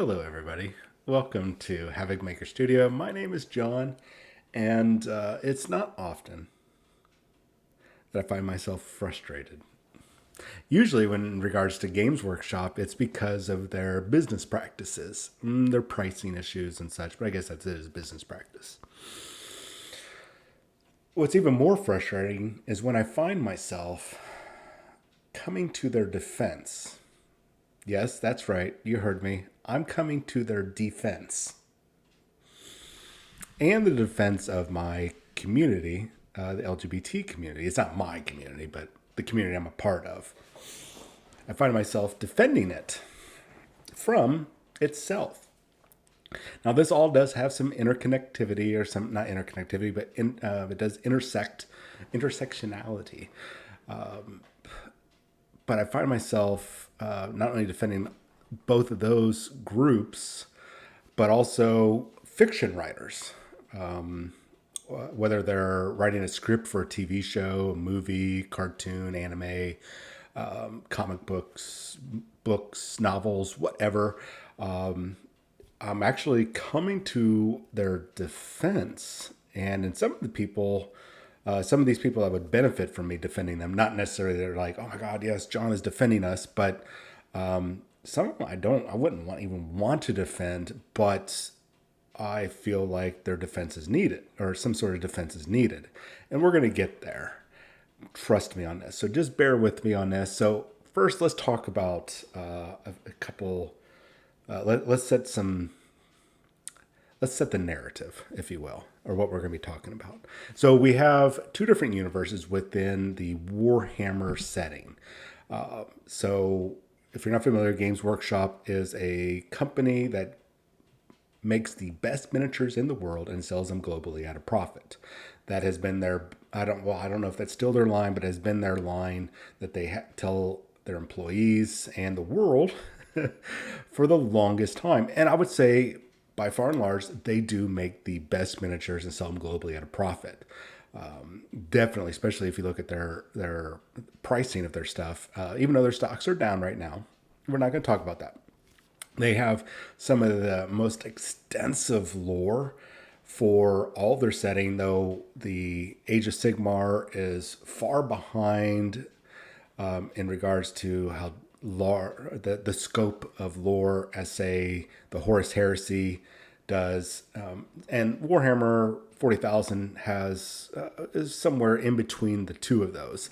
Hello, everybody. Welcome to Havoc Maker Studio. My name is John, and it's not often that I find myself frustrated. Usually, when in regards to Games Workshop, it's because of their business practices, their pricing issues and such, but I guess that's it, is business practice. What's even more frustrating is when I find myself coming to their defense. Yes, that's right, you heard me. I'm coming to their defense and the defense of my community, the LGBT community. It's not my community, but the community I'm a part of. I find myself defending it from itself. Now, this all does have some interconnectivity, or some not interconnectivity, but it does intersectionality. But I find myself not only defending both of those groups, but also fiction writers, whether they're writing a script for a TV show, a movie, cartoon, anime, comic books, novels, whatever. I'm actually coming to their defense, and in some of these people that would benefit from me defending them, not necessarily they're like, oh my God, yes, John is defending us, but some of them I wouldn't even want to defend, but I feel like their defense is needed, or some sort of defense is needed. And we're going to get there. Trust me on this. So just bear with me on this. So first, let's talk about a couple. Let's set the narrative, if you will, or what we're going to be talking about. So we have two different universes within the Warhammer setting. So if you're not familiar, Games Workshop is a company that makes the best miniatures in the world and sells them globally at a profit. That has been their I don't know if that's still their line, but it has been their line that they tell their employees and the world for the longest time. And I would say by far and large, they do make the best miniatures and sell them globally at a profit. Definitely, especially if you look at their pricing of their stuff, even though their stocks are down right now, we're not going to talk about that. They have some of the most extensive lore for all of their setting, though the Age of Sigmar is far behind in regards to how the scope of lore as, say, the Horus Heresy does. And Warhammer 40,000 is somewhere in between the two of those.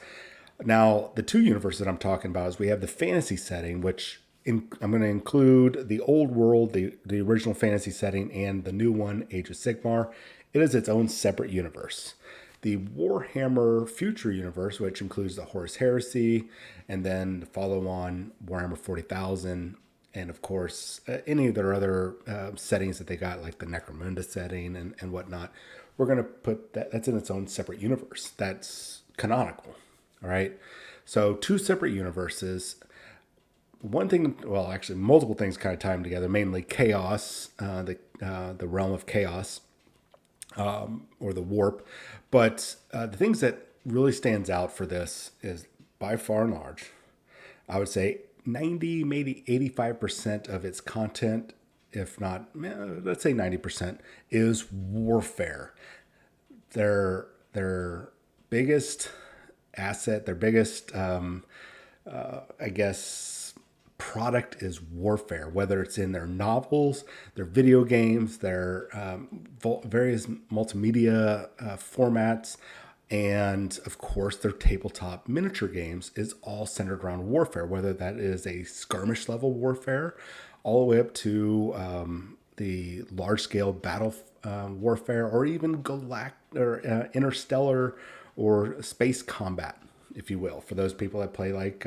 Now, the two universes that I'm talking about is we have the fantasy setting, which I'm going to include the old world, the original fantasy setting, and the new one, Age of Sigmar. It is its own separate universe. The Warhammer Future universe, which includes the Horus Heresy, and then the follow-on Warhammer 40,000, and of course, any of their other settings that they got, like the Necromunda setting and whatnot. We're going to put that's in its own separate universe. That's canonical. All right. So two separate universes. One thing, well, actually, multiple things kind of tie them together. Mainly chaos, the realm of chaos, or the warp. But the things that really stands out for this is by far and large, I would say 90, maybe 85% of its content, if not, let's say 90%, is warfare. Their biggest asset, their biggest, I guess, product is warfare, whether it's in their novels, their video games, their various multimedia formats, and of course their tabletop miniature games is all centered around warfare, whether that is a skirmish level warfare all the way up to the large scale battle warfare, or even interstellar or space combat, if you will, for those people that play like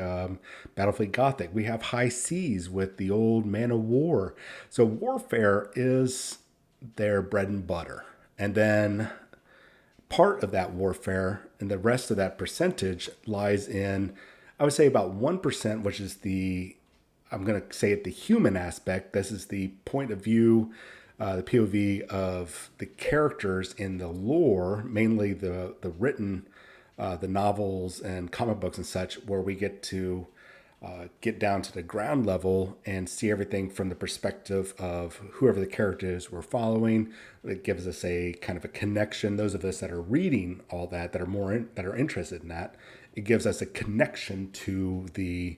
Battlefleet Gothic. We have High Seas with the old Man of War. So warfare is their bread and butter. And then part of that warfare and the rest of that percentage lies in, I would say, about 1%, which is I'm going to say it, the human aspect. This is the point of view, the POV of the characters in the lore, mainly the written, the novels and comic books and such, where we get to get down to the ground level and see everything from the perspective of whoever the character is we're following. It gives us a kind of a connection. Those of us that are reading all that, that are interested in that, it gives us a connection to the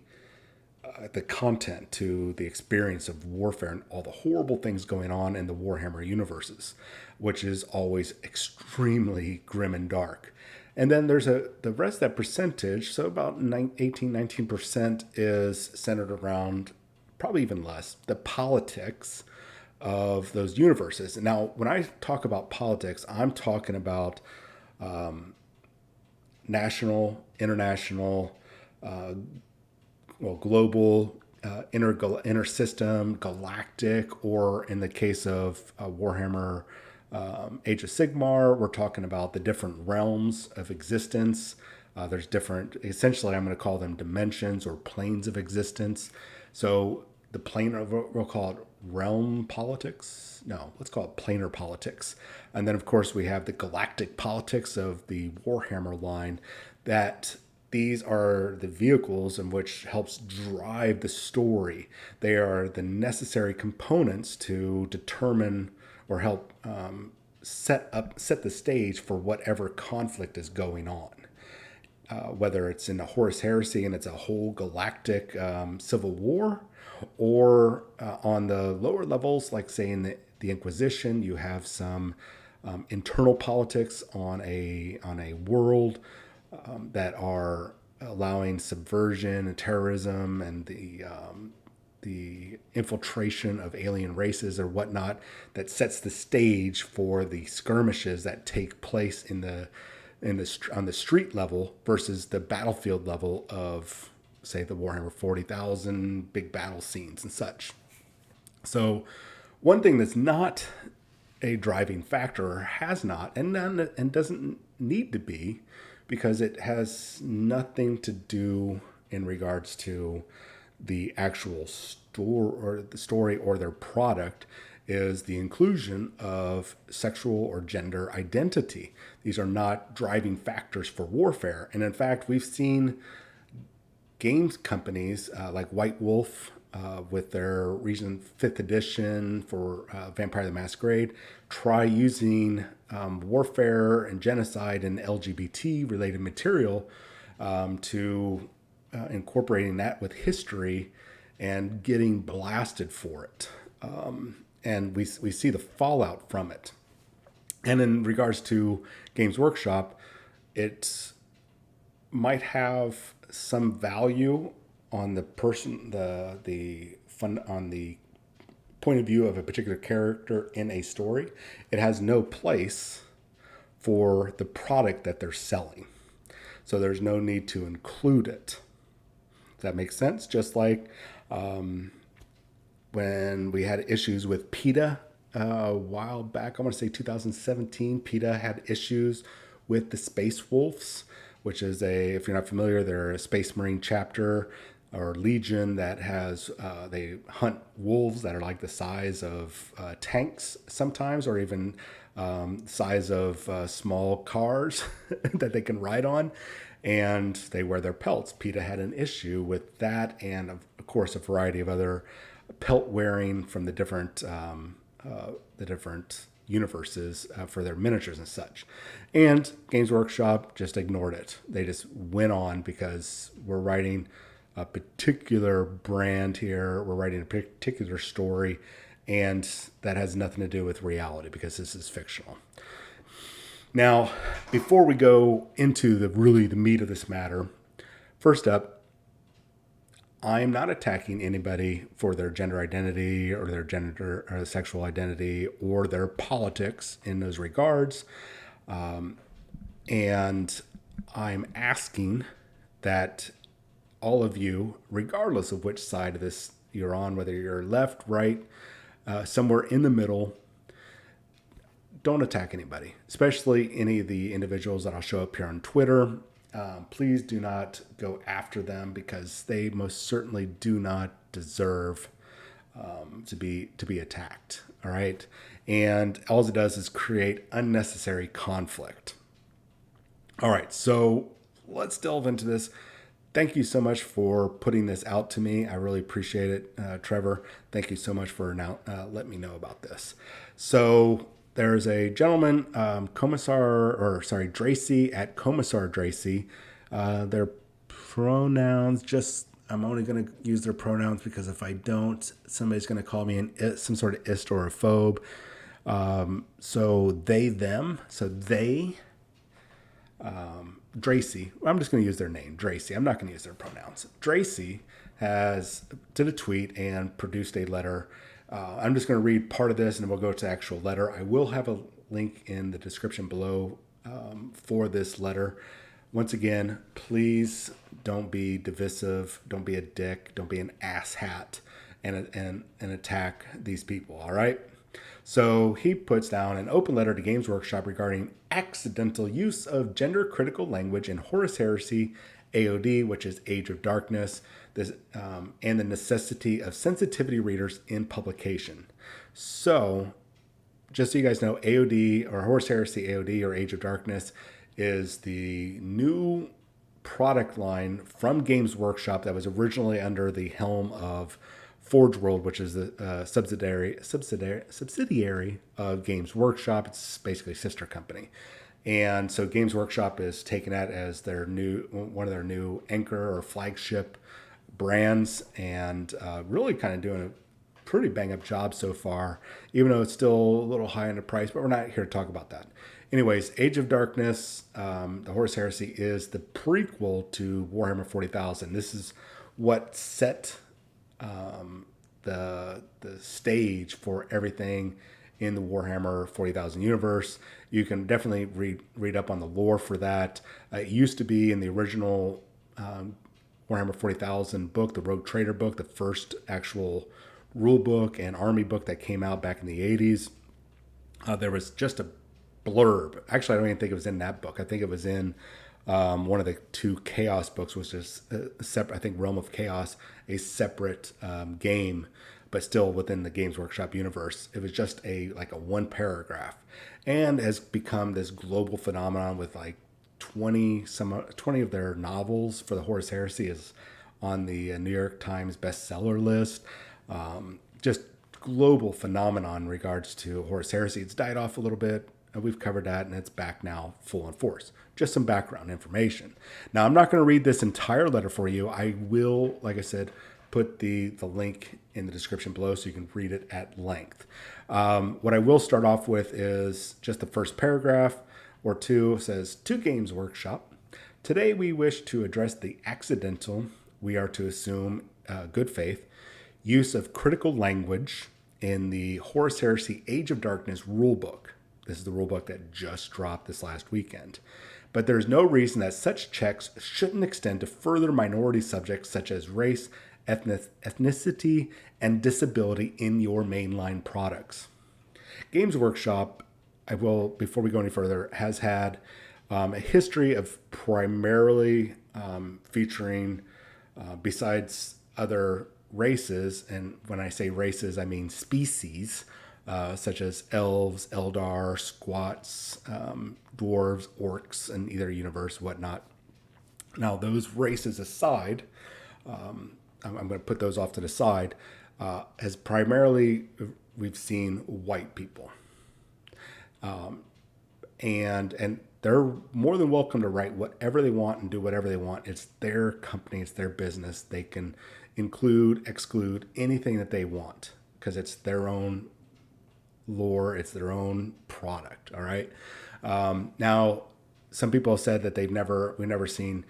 content, to the experience of warfare and all the horrible things going on in the Warhammer universes, which is always extremely grim and dark. And then there's the rest of that percentage, so about 19% is centered around, probably even less, the politics of those universes. Now, when I talk about politics, I'm talking about national, international, global, intersystem, galactic, or in the case of Warhammer Age of Sigmar, we're talking about the different realms of existence. There's different, essentially, I'm going to call them dimensions or planes of existence. So the plane of, we'll call it realm politics. No, let's call it planar politics. And then, of course, we have the galactic politics of the Warhammer line, that these are the vehicles in which helps drive the story. They are the necessary components to determine or help set the stage for whatever conflict is going on. Whether it's in the Horus Heresy and it's a whole galactic civil war, or on the lower levels, like say in the Inquisition, you have some internal politics on a world that are allowing subversion and terrorism and the infiltration of alien races or whatnot, that sets the stage for the skirmishes that take place on the street level versus the battlefield level of, say, the Warhammer 40,000 big battle scenes and such. So one thing that's not a driving factor, or has not, and doesn't need to be, because it has nothing to do in regards to the actual story or their product, is the inclusion of sexual or gender identity. These are not driving factors for warfare. And in fact, we've seen games companies like White Wolf with their recent 5th edition for Vampire the Masquerade try using warfare and genocide and LGBT related material to incorporating that with history and getting blasted for it. And we see the fallout from it. And in regards to Games Workshop, it might have some value on the person, on the point of view of a particular character in a story. It has no place for the product that they're selling. So there's no need to include it. Does that make sense? Just like when we had issues with PETA a while back, I want to say 2017, PETA had issues with the Space Wolves, which is if you're not familiar, they're a Space Marine chapter or legion that has, they hunt wolves that are like the size of tanks sometimes, or even size of small cars that they can ride on. And they wear their pelts. PETA had an issue with that, and of course a variety of other pelt wearing from the different universes for their miniatures and such. And Games Workshop just ignored it. They just went on because we're writing a particular brand here. We're writing a particular story, and that has nothing to do with reality because this is fictional. Now, before we go into the meat of this matter, first up, I'm not attacking anybody for their gender identity or their gender or sexual identity or their politics in those regards. And I'm asking that all of you, regardless of which side of this you're on, whether you're left, right, somewhere in the middle, don't attack anybody, especially any of the individuals that I'll show up here on Twitter. Please do not go after them because they most certainly do not deserve to be attacked. All right, and all it does is create unnecessary conflict. All right, so let's delve into this. thank you so much for putting this out to me. I really appreciate it, Trevor. Thank you so much for now letting me know about this. So there's a gentleman, Dracy at Commissar Dracy. Their pronouns, just I'm only going to use their pronouns because if I don't, somebody's going to call me some sort of ist or a phobe. So they, them. So they, Dracy, I'm just going to use their name, Dracy. I'm not going to use their pronouns. Dracy did a tweet and produced a letter. I'm just going to read part of this and then we'll go to the actual letter. I will have a link in the description below for this letter. Once again, please don't be divisive. Don't be a dick. Don't be an asshat and attack these people. All right. So he puts down an open letter to Games Workshop regarding accidental use of gender critical language in Horus Heresy AOD, which is Age of Darkness, and the necessity of sensitivity readers in publication. So just so you guys know, AOD or Horus Heresy AOD or Age of Darkness is the new product line from Games Workshop that was originally under the helm of Forge World, which is the subsidiary of Games Workshop. It's basically a sister company. And so Games Workshop is taking that as one of their new anchor or flagship brands, and really kind of doing a pretty bang up job so far, even though it's still a little high in the price, but we're not here to talk about that. Anyways, Age of Darkness, the Horus Heresy, is the prequel to Warhammer 40,000. This is what set the stage for everything in the Warhammer 40,000 universe. You can definitely read up on the lore for that. It used to be in the original Warhammer 40,000 book, the Rogue Trader book, the first actual rule book and army book that came out back in the 80s. There was just a blurb. Actually, I don't even think it was in that book. I think it was in one of the two Chaos books, which is separate. I think Realm of Chaos, a separate game, but still within the Games Workshop universe. It was just a one paragraph, and has become this global phenomenon with like 20 of their novels for the Horus Heresy is on the New York Times bestseller list. Just global phenomenon in regards to Horus Heresy. It's died off a little bit. We've covered that, and it's back now full in force. Just some background information. Now, I'm not going to read this entire letter for you. I will, like I said, put the link in the description below so you can read it at length. What I will start off with is just the first paragraph or two. It says, to Games Workshop, today we wish to address the accidental, we are to assume good faith, use of critical language in the Horus Heresy Age of Darkness rulebook. This is the rulebook that just dropped this last weekend. But there's no reason that such checks shouldn't extend to further minority subjects such as race, ethnicity, and disability in your mainline products. Games Workshop, before we go any further, has had a history of primarily featuring, besides other races, and when I say races, I mean species, such as elves, Eldar, squats, dwarves, orcs, in either universe, whatnot. Now, those races aside, I'm going to put those off to the side, as primarily we've seen white people. And they're more than welcome to write whatever they want and do whatever they want. It's their company, it's their business. They can include, exclude anything that they want because it's their own lore, it's their own product. All right. Now, some people have said that we've never seen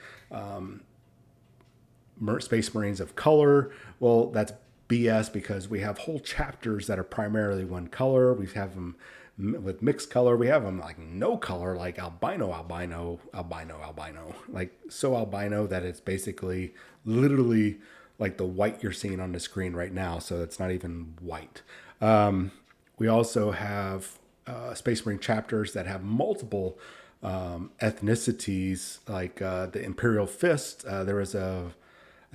Space Marines of color. Well, that's BS because we have whole chapters that are primarily one color. We have them with mixed color. We have them like no color, like albino, like so albino that it's basically literally like the white you're seeing on the screen right now. So it's not even white. We also have Space Marine chapters that have multiple ethnicities, like the Imperial Fist. There was I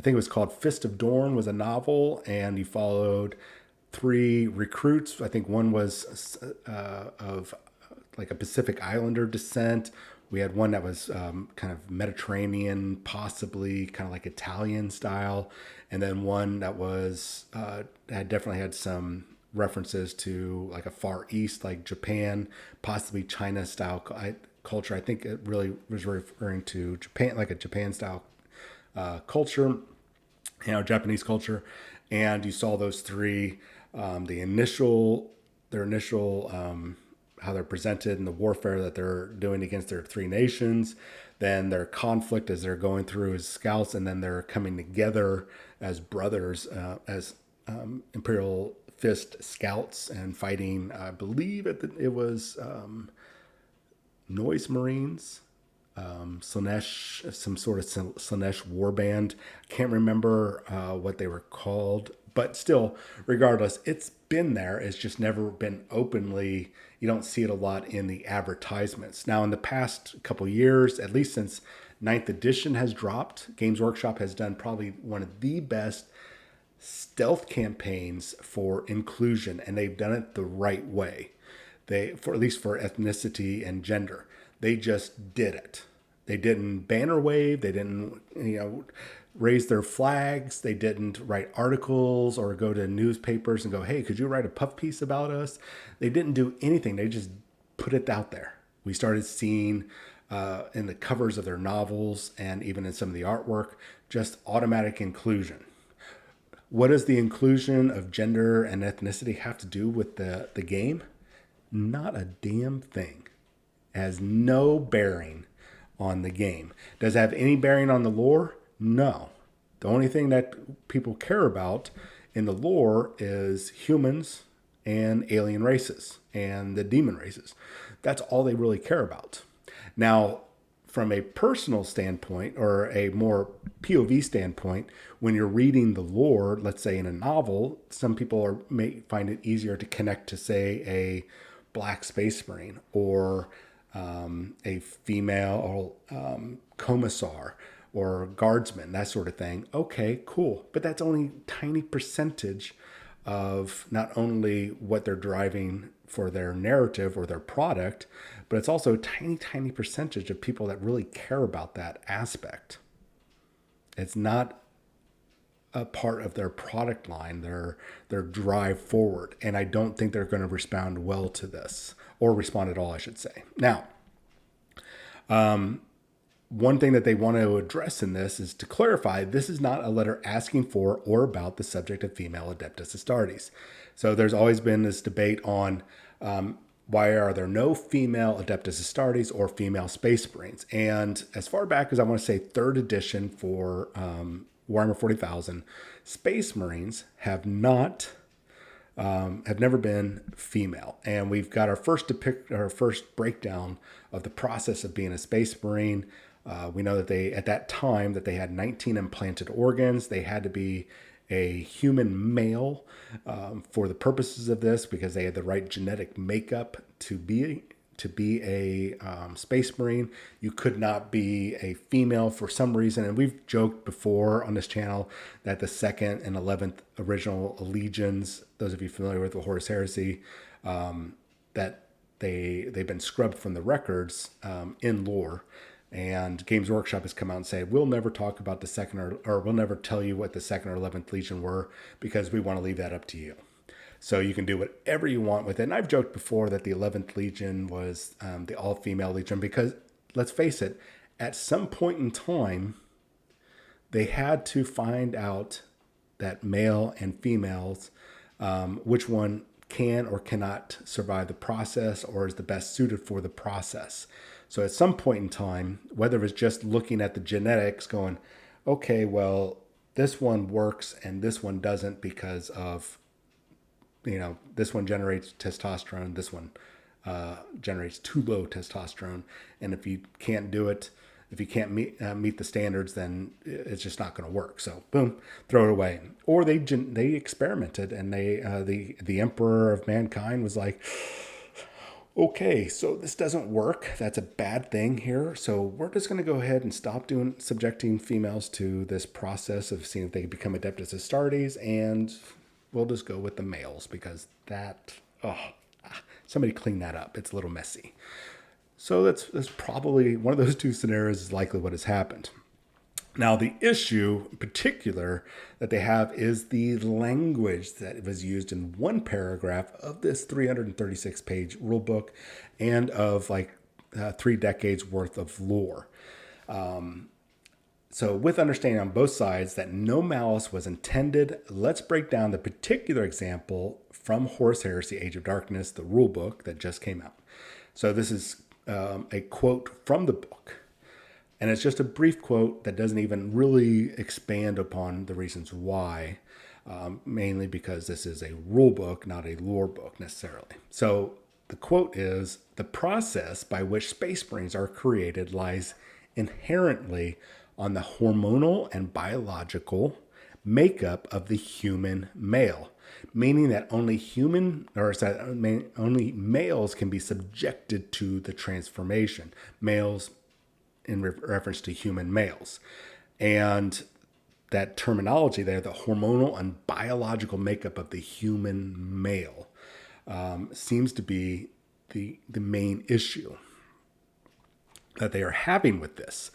think it was called Fist of Dorn, was a novel, and you followed 3 recruits. I think one was of like a Pacific Islander descent. We had one that was kind of Mediterranean, possibly kind of like Italian style, and then one that was had definitely had some references to like a Far East, like Japan, possibly China style culture. I think it really was referring to Japan, like a Japan style culture, Japanese culture, and you saw those three, their initial, how they're presented and the warfare that they're doing against their three nations, then their conflict as they're going through as scouts, and then they're coming together as brothers, as Imperial Fist scouts and fighting. I believe it was Noise Marines, Slanesh, some sort of Slanesh warband. I can't remember what they were called, but still, regardless, it's been there. It's just never been openly. You don't see it a lot in the advertisements. Now, in the past couple years, at least since ninth edition has dropped, Games Workshop has done probably one of the best stealth campaigns for inclusion, and they've done it the right way. They, for at least for ethnicity and gender, they just did it. They didn't banner wave. They didn't, raise their flags. They didn't write articles or go to newspapers and go, "Hey, could you write a puff piece about us?" They didn't do anything. They just put it out there. We started seeing in the covers of their novels and even in some of the artwork, just automatic inclusion. What does the inclusion of gender and ethnicity have to do with the game? Not a damn thing. It has no bearing on the game. Does it have any bearing on the lore? No. The only thing that people care about in the lore is humans and alien races and the demon races. That's all they really care about. Now, from a personal standpoint or a more POV standpoint, when you're reading the lore, let's say in a novel, some people may find it easier to connect to, say, a black space marine or a female commissar or guardsman, that sort of thing. Okay, cool. But that's only a tiny percentage of not only what they're driving for their narrative or their product, but it's also a tiny, tiny percentage of people that really care about that aspect. It's not a part of their product line, their drive forward. And I don't think they're going to respond well to this, or respond at all, I should say. Now, one thing that they want to address in this is to clarify this is not a letter asking for or about the subject of female Adeptus Astartes. So there's always been this debate on why are there no female Adeptus Astartes or female Space Marines? And as far back as I want to say 3rd edition for Warhammer 40,000, Space Marines have never been female. And we've got our first breakdown of the process of being a Space Marine. We know that at that time, they had 19 implanted organs. They had to be a human male for the purposes of this because they had the right genetic makeup to be a Space Marine. You could not be a female for some reason. And we've joked before on this channel that the 2nd and 11th original legions, those of you familiar with the Horus Heresy, that they've been scrubbed from the records in lore. And Games Workshop has come out and said, we'll never talk about the 2nd or we'll never tell you what the 2nd or 11th Legion were because we want to leave that up to you. So you can do whatever you want with it. And I've joked before that the 11th Legion was the all-female Legion because, let's face it, at some point in time, they had to find out that male and females, which one can or cannot survive the process or is the best suited for the process. So at some point in time, whether it's just looking at the genetics going, okay, well, this one works and this one doesn't because of, this one generates testosterone, this one generates too low testosterone. And if you can't do it, if you can't meet the standards, then it's just not going to work. So boom, throw it away. Or they experimented and the Emperor of Mankind was like, okay, so this doesn't work. That's a bad thing here. So we're just going to go ahead and stop subjecting females to this process of seeing if they can become Adeptus Astartes, and we'll just go with the males because somebody clean that up. It's a little messy. So that's probably one of those two scenarios is likely what has happened. Now, the issue in particular that they have is the language that was used in one paragraph of this 336 page rule book and of like 3 decades worth of lore. So, with understanding on both sides that no malice was intended, let's break down the particular example from Horus Heresy, Age of Darkness, the rule book that just came out. So, this is a quote from the book. And it's just a brief quote that doesn't even really expand upon the reasons why, mainly because this is a rule book, not a lore book necessarily. So, the quote is, "The process by which space marines are created lies inherently on the hormonal and biological makeup of the human male, meaning that only males can be subjected to the transformation. Males in reference to human males." And that terminology there, the hormonal and biological makeup of the human male, seems to be the main issue that they are having with this.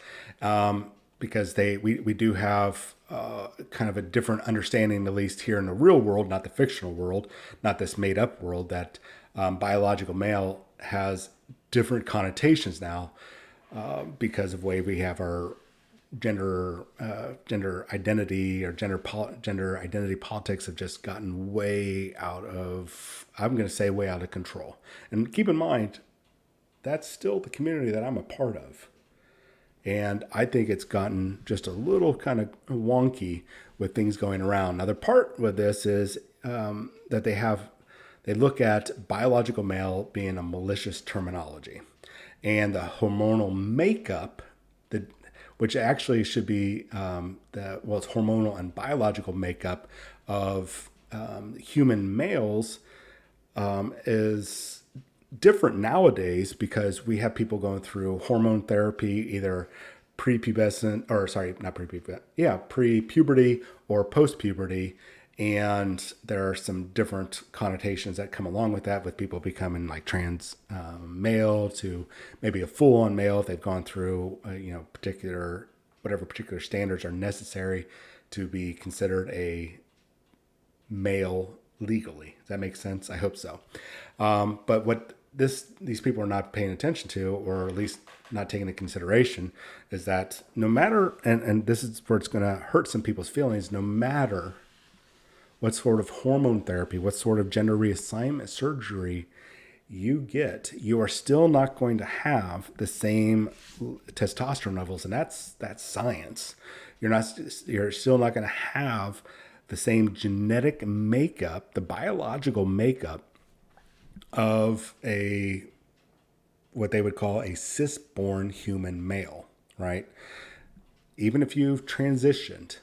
Because we do have kind of a different understanding, at least here in the real world, not the fictional world, not this made up world, that biological male has different connotations now because of the way we have our gender identity or gender identity politics have just gotten way out of, I'm going to say, way out of control. And keep in mind, that's still the community that I'm a part of. And I think it's gotten just a little kind of wonky with things going around. Now, the part with this is that they look at biological male being a malicious terminology, and the hormonal makeup, which actually should be it's hormonal and biological makeup of human males, is different nowadays because we have people going through hormone therapy, either pre-puberty or post-puberty. And there are some different connotations that come along with that, with people becoming like trans male to maybe a full-on male if they've gone through whatever particular standards are necessary to be considered a male legally. Does that make sense? I hope so. But what these people are not paying attention to, or at least not taking into consideration, is that no matter, and this is where it's going to hurt some people's feelings, no matter what sort of hormone therapy, what sort of gender reassignment surgery you get, you are still not going to have the same testosterone levels, and that's science. You're still not going to have the same genetic makeup, the biological makeup of what they would call a cis-born human male, right? Even if you've transitioned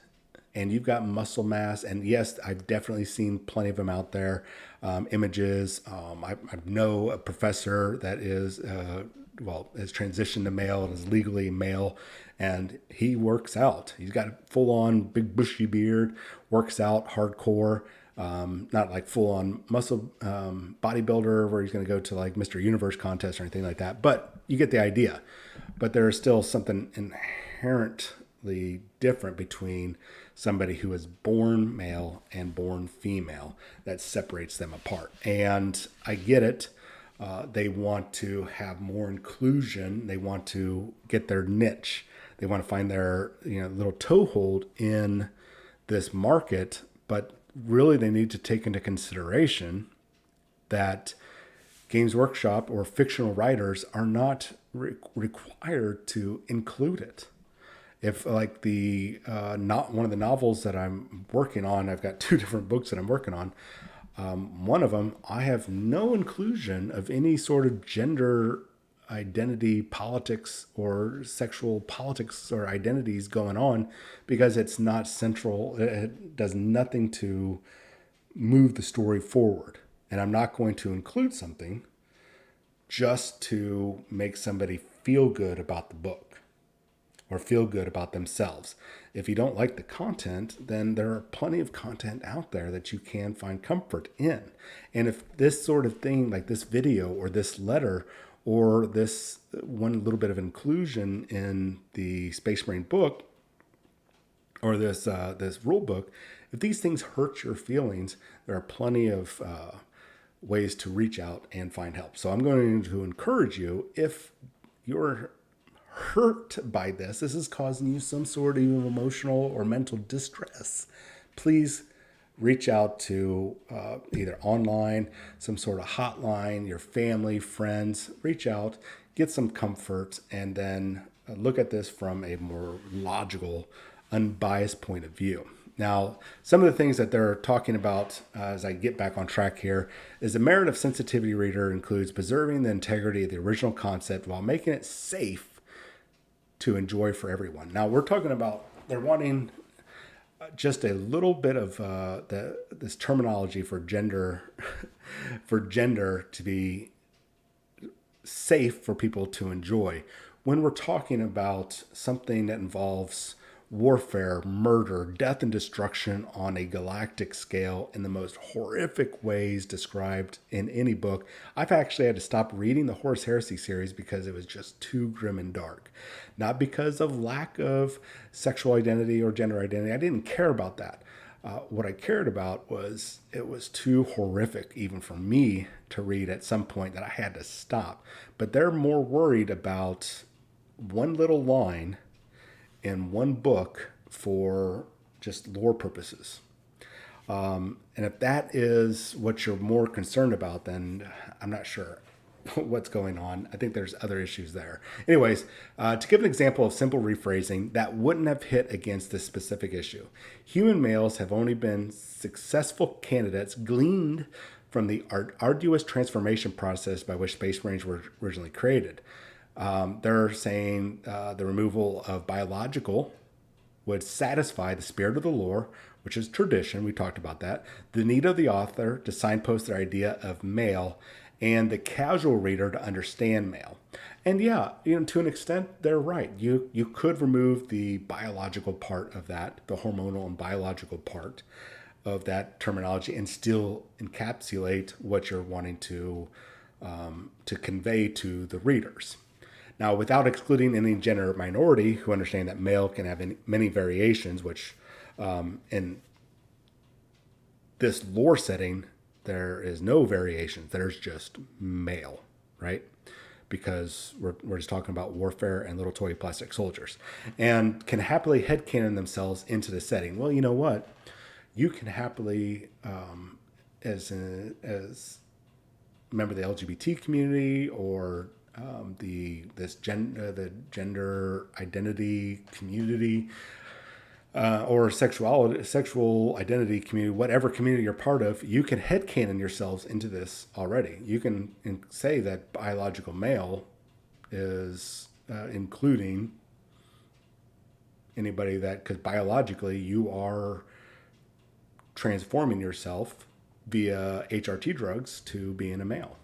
and you've got muscle mass, and yes, I've definitely seen plenty of them out there, images. I know a professor that has transitioned to male and is legally male, and he works out. He's got a full-on big bushy beard, works out hardcore. Not like full-on muscle bodybuilder where he's going to go to like Mr. Universe contest or anything like that, but you get the idea. But there is still something inherently different between somebody who is born male and born female that separates them apart. And I get it. They want to have more inclusion. They want to get their niche. They want to find their little toehold in this market, but really they need to take into consideration that Games Workshop or fictional writers are not required to include it. If like not one of the novels that I'm working on, I've got 2 different books that I'm working on. One of them, I have no inclusion of any sort of gender identity politics or sexual politics or identities going on, because it's not central. It does nothing to move the story forward. And I'm not going to include something just to make somebody feel good about the book or feel good about themselves. If you don't like the content, then there are plenty of content out there that you can find comfort in. And if this sort of thing, like this video or this letter, or this one little bit of inclusion in the Space Marine book or this rule book, if these things hurt your feelings, there are plenty of ways to reach out and find help. So I'm going to encourage you, if you're hurt by this is causing you some sort of emotional or mental distress, please reach out to either online, some sort of hotline, your family, friends. Reach out, get some comfort, and then look at this from a more logical, unbiased point of view. Now, some of the things that they're talking about as I get back on track here is the merit of sensitivity reader includes preserving the integrity of the original concept while making it safe to enjoy for everyone. Now, we're talking about they're wanting just a little bit of this terminology for gender, for gender to be safe for people to enjoy. When we're talking about something that involves warfare, murder, death, and destruction on a galactic scale in the most horrific ways described in any book, I've actually had to stop reading the Horus Heresy series because it was just too grim and dark. Not because of lack of sexual identity or gender identity. I didn't care about that. What I cared about was it was too horrific even for me to read at some point that I had to stop. But they're more worried about one little line in one book for just lore purposes. And if that is what you're more concerned about, then I'm not sure what's going on. I think there's other issues there. Anyways, to give an example of simple rephrasing that wouldn't have hit against this specific issue, human males have only been successful candidates gleaned from the arduous transformation process by which Space Marines were originally created. They're saying the removal of biological would satisfy the spirit of the lore, which is tradition. We talked about that. The need of the author to signpost their idea of male and the casual reader to understand male. And yeah, to an extent, they're right. You could remove the biological part of that, the hormonal and biological part of that terminology, and still encapsulate what you're wanting to convey to the readers. Now, without excluding any gender minority who understand that male can have many variations, which in this lore setting, there is no variations. There's just male, right? Because we're just talking about warfare and little toy plastic soldiers, and can happily headcanon themselves into the setting. Well, you know what? You can happily, as a member of the LGBT community or the gender identity community or sexual identity community, whatever community you're part of, you can headcanon yourselves into this already. You can say that biological male is including anybody that, because biologically you are transforming yourself via HRT drugs to being a male.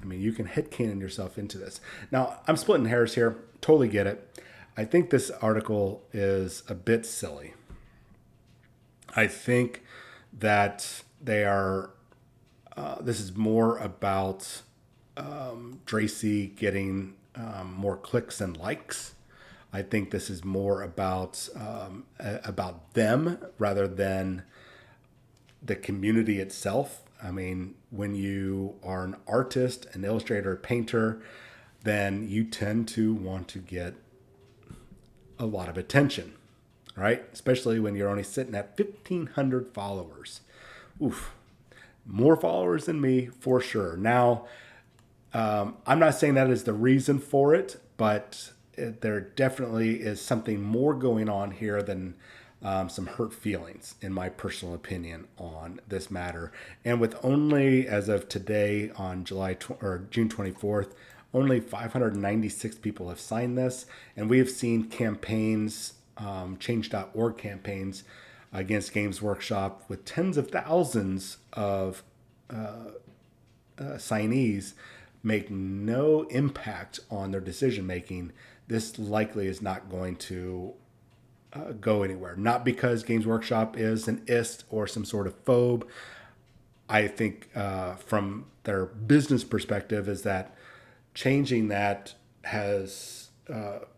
I mean, you can headcanon yourself into this. Now, I'm splitting hairs here. Totally get it. I think this article is a bit silly. I think that they are, this is more about Dracy getting more clicks and likes. I think this is more about them rather than the community itself. I mean, when you are an artist, an illustrator, painter, then you tend to want to get a lot of attention, right? Especially when you're only sitting at 1,500 followers. Oof. More followers than me, for sure. Now, I'm not saying that is the reason for it, but there definitely is something more going on here than some hurt feelings, in my personal opinion, on this matter. And with only, as of today, on June 24th, only 596 people have signed this, and we have seen campaigns, change.org campaigns against Games Workshop with tens of thousands of signees make no impact on their decision making. This likely is not going to go anywhere. Not because Games Workshop is an ist or some sort of phobe. I think from their business perspective is that changing that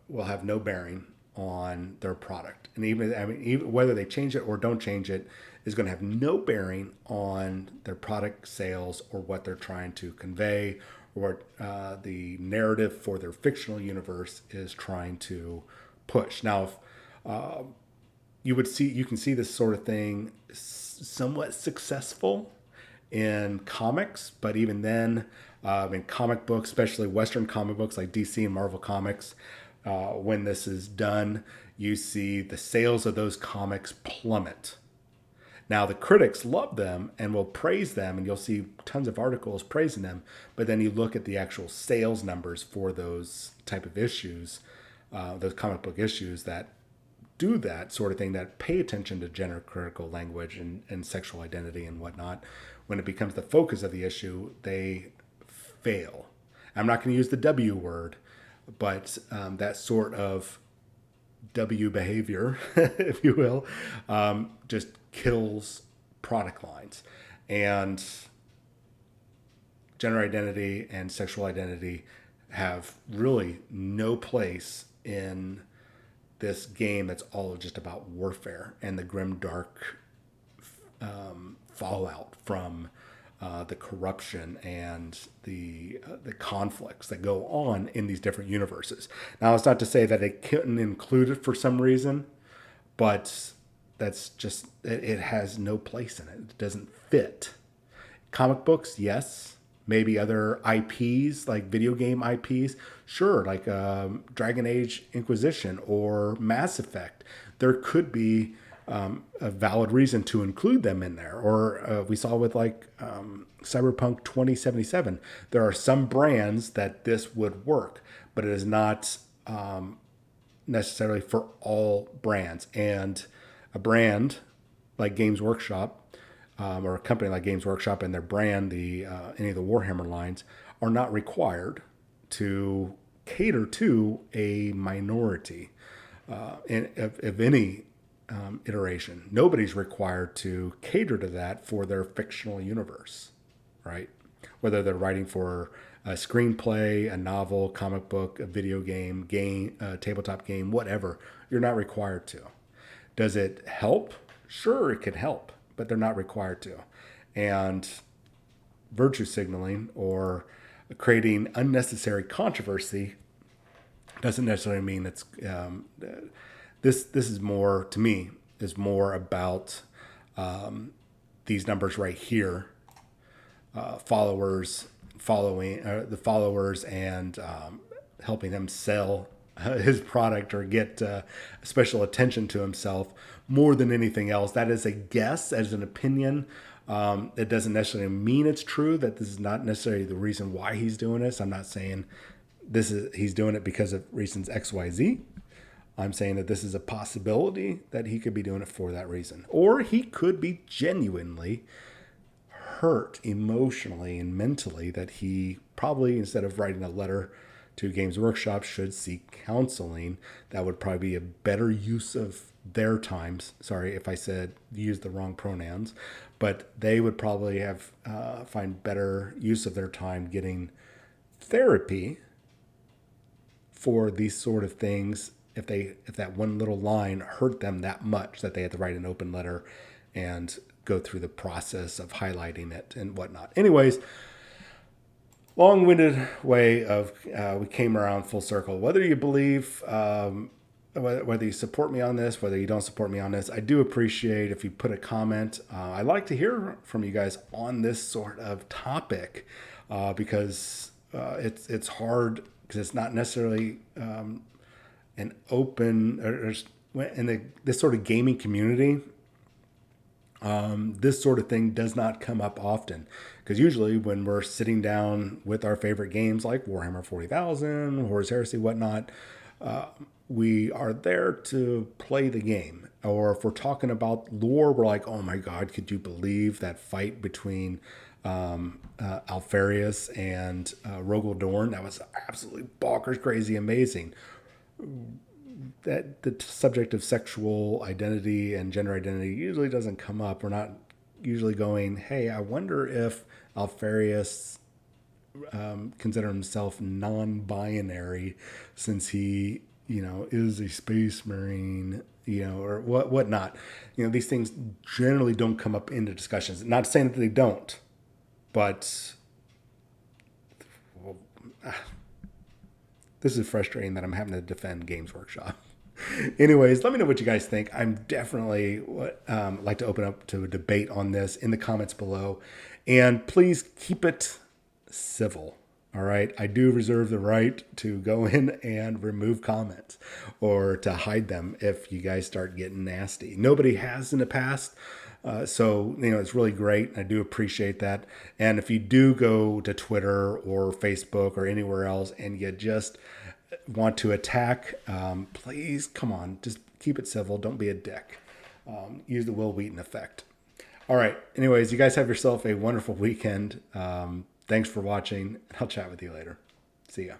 will have no bearing on their product. And even whether they change it or don't change it is going to have no bearing on their product sales or what they're trying to convey or what the narrative for their fictional universe is trying to push. Now, if you can see this sort of thing somewhat successful in comics, but even then, in comic books, especially Western comic books like DC and Marvel Comics, when this is done, you see the sales of those comics plummet. Now, the critics love them and will praise them, and you'll see tons of articles praising them. But then you look at the actual sales numbers for those type of issues, those comic book issues that do that sort of thing, that pay attention to gender critical language and sexual identity and whatnot. When it becomes the focus of the issue, they fail. I'm not going to use the W word, but that sort of W behavior, if you will, just kills product lines. And gender identity and sexual identity have really no place in this game that's all just about warfare and the grim, dark fallout from the corruption and the conflicts that go on in these different universes. Now, it's not to say that it couldn't include it for some reason, but that's just it has no place in it. It doesn't fit. Comic books, yes. Maybe other IPs like video game IPs, sure, like Dragon Age Inquisition or Mass Effect. There could be a valid reason to include them in there. Or we saw with like Cyberpunk 2077. There are some brands that this would work, but it is not necessarily for all brands. And a brand like Games Workshop or a company like Games Workshop and their brand, any of the Warhammer lines, are not required to cater to a minority of any iteration. Nobody's required to cater to that for their fictional universe, right? Whether they're writing for a screenplay, a novel, comic book, a video game, tabletop game, whatever, you're not required to. Does it help? Sure, it could help, but they're not required to. And virtue signaling or creating unnecessary controversy doesn't necessarily mean it's this is more, to me, is more about these numbers right here, followers following the followers and helping him sell his product or get special attention to himself more than anything else. That is a guess, as an opinion. It doesn't necessarily mean it's true, that this is not necessarily the reason why he's doing this. I'm not saying he's doing it because of reasons XYZ. I'm saying that this is a possibility that he could be doing it for that reason. Or he could be genuinely hurt emotionally and mentally, that he probably, instead of writing a letter to Games Workshop, should seek counseling. That would probably be a better use of their times. Sorry if I said use the wrong pronouns, but they would probably have find better use of their time getting therapy for these sort of things if that one little line hurt them that much that they had to write an open letter and go through the process of highlighting it and whatnot. Anyways, long-winded way of we came around full circle. Whether you believe, whether you support me on this, whether you don't support me on this, I do appreciate if you put a comment. I like to hear from you guys on this sort of topic because it's hard, because it's not necessarily an open in this sort of gaming community. This sort of thing does not come up often, because usually when we're sitting down with our favorite games like Warhammer 40,000, Horus Heresy, whatnot, we are there to play the game. Or if we're talking about lore, we're like, oh my God, could you believe that fight between Alfarius and Rogel Dorn? That was absolutely bonkers, crazy, amazing. That the subject of sexual identity and gender identity usually doesn't come up. We're not usually going, hey, I wonder if Alfarius consider himself non-binary since he, is a space marine, or whatnot. These things generally don't come up into discussions. Not saying that they don't, but this is frustrating that I'm having to defend Games Workshop. Anyways, let me know what you guys think. I'm definitely like to open up to a debate on this in the comments below. And please keep it civil. All right. I do reserve the right to go in and remove comments or to hide them if you guys start getting nasty. Nobody has in the past. So, it's really great. I do appreciate that. And if you do go to Twitter or Facebook or anywhere else and you just want to attack, please, come on, just keep it civil. Don't be a dick. Use the Will Wheaton effect. All right. Anyways, you guys have yourself a wonderful weekend. Thanks for watching. I'll chat with you later. See ya.